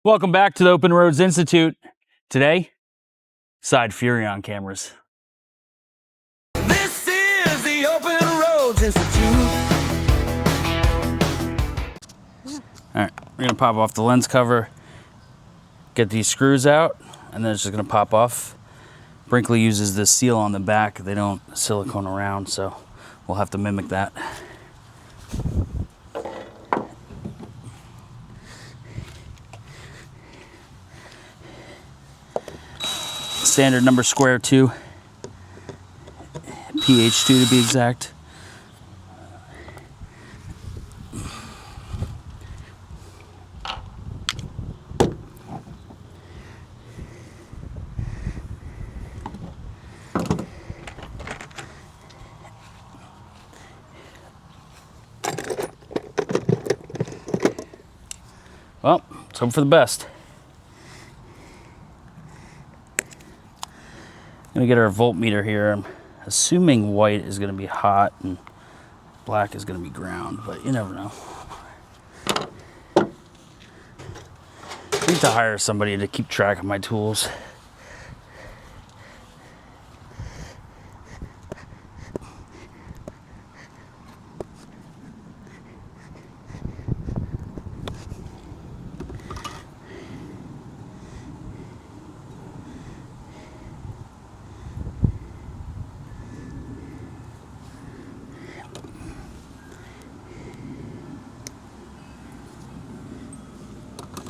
Welcome back to the Open Roads Institute. Today, side Furrion cameras. This is the Open Roads Institute. All right, we're gonna pop off the lens cover, get these screws out, and then it's just gonna pop off. Brinkley uses this seal on the back. They don't silicone around, so we'll have to mimic that. Standard number square 2, PH2 to be exact. Well, let's hope for the best. Gonna get our voltmeter here. I'm assuming white is gonna be hot and black is gonna be ground, but you never know. I need to hire somebody to keep track of my tools.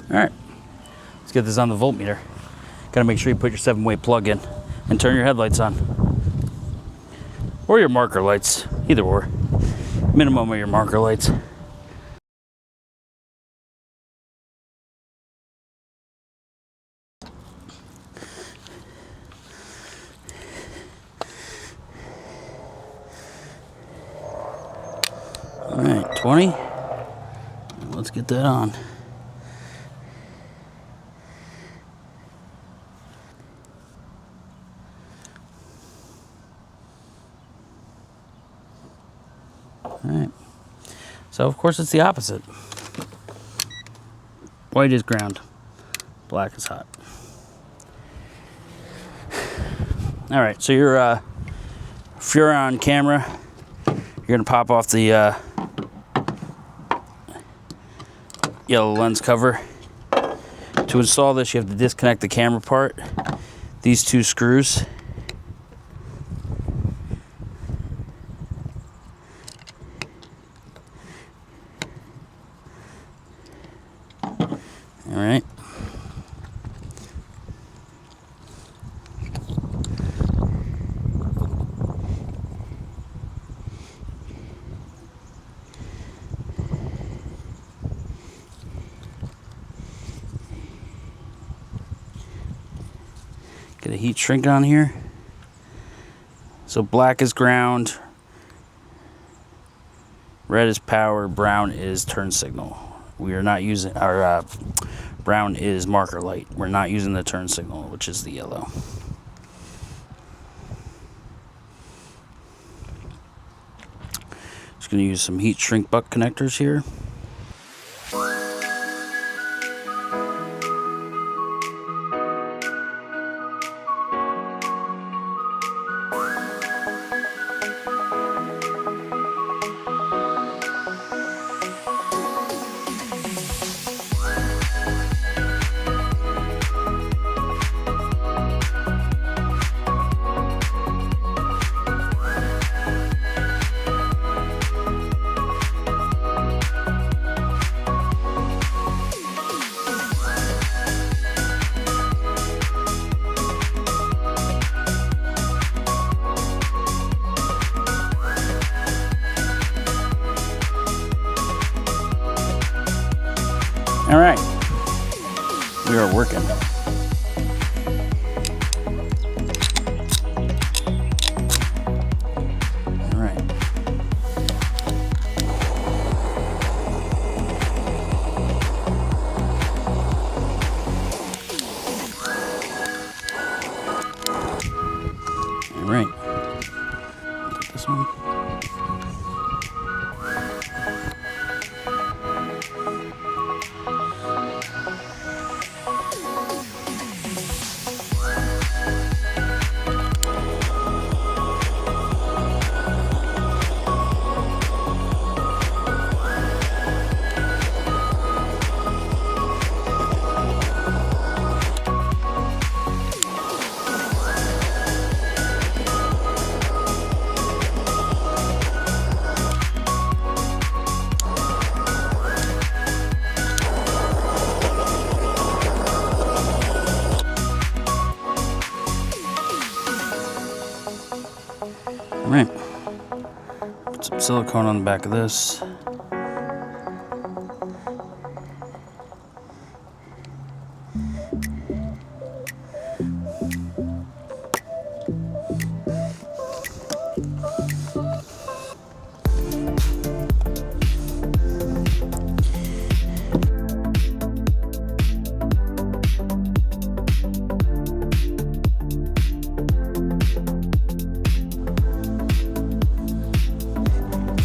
All right, let's get this on the voltmeter. Gotta make sure you put your 7-way plug in and turn your headlights on. Or your marker lights, either or. Minimum of your marker lights. All right, 20. Let's get that on. All right, so of course it's the opposite. White is ground, black is hot. All right, so your Furrion camera, you're gonna pop off the yellow lens cover. To install this, you have to disconnect the camera part, these 2 screws. All right. Get a heat shrink on here. So black is ground, red is power, brown is turn signal. We are not using our brown is marker light. We're not using the turn signal, which is the yellow. Just going to use some heat shrink butt connectors here. All right, we are working. All right. All right. Take this one. All right. Put some silicone on the back of this.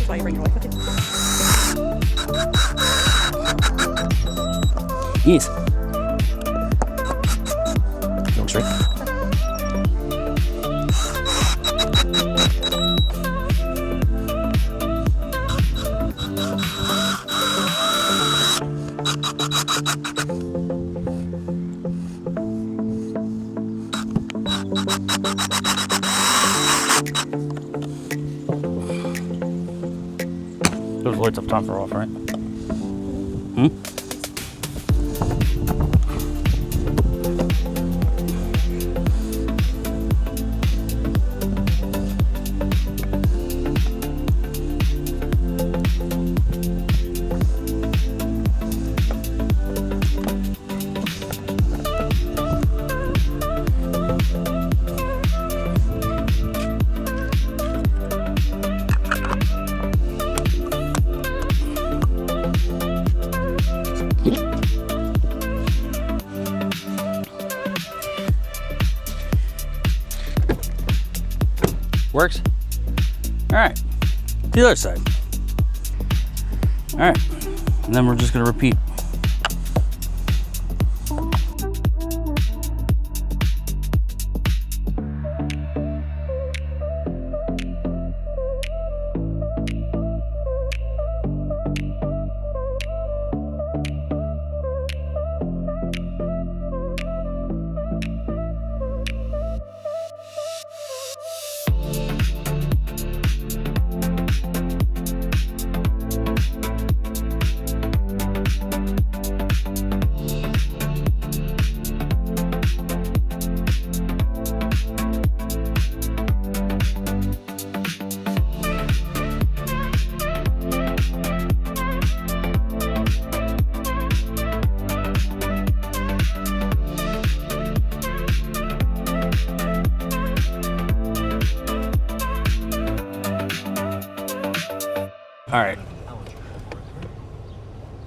Why you bring your wife with you? Yes. Go straight. Those lights up top are off, right? Works? All right, the other side. All right, and then we're just gonna repeat. All right.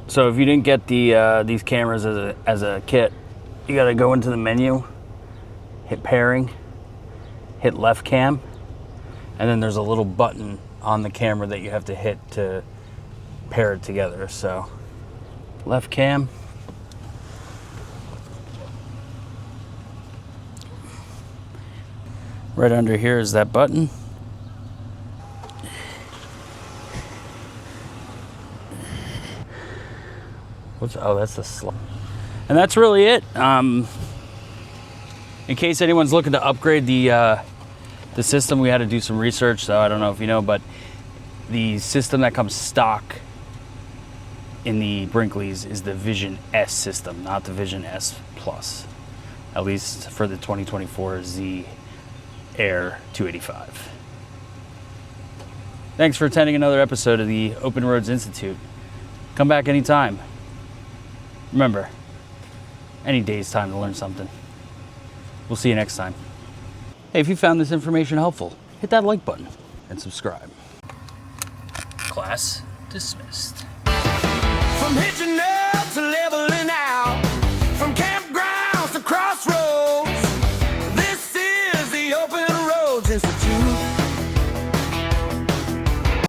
So if you didn't get these cameras as a kit, you got to go into the menu, hit pairing, hit left cam, and then there's a little button on the camera that you have to hit to pair it together. So left cam. Right under here is that button. Oh, that's the slot. And that's really it. In case anyone's looking to upgrade the system, we had to do some research, so I don't know if you know, but the system that comes stock in the Brinkleys is the Vision S system, not the Vision S Plus, at least for the 2024 Z Air 285. Thanks for attending another episode of the Open Roads Institute. Come back anytime. Remember, any day's time to learn something. We'll see you next time. Hey, if you found this information helpful, hit that like button and subscribe. Class dismissed. From hitching up to leveling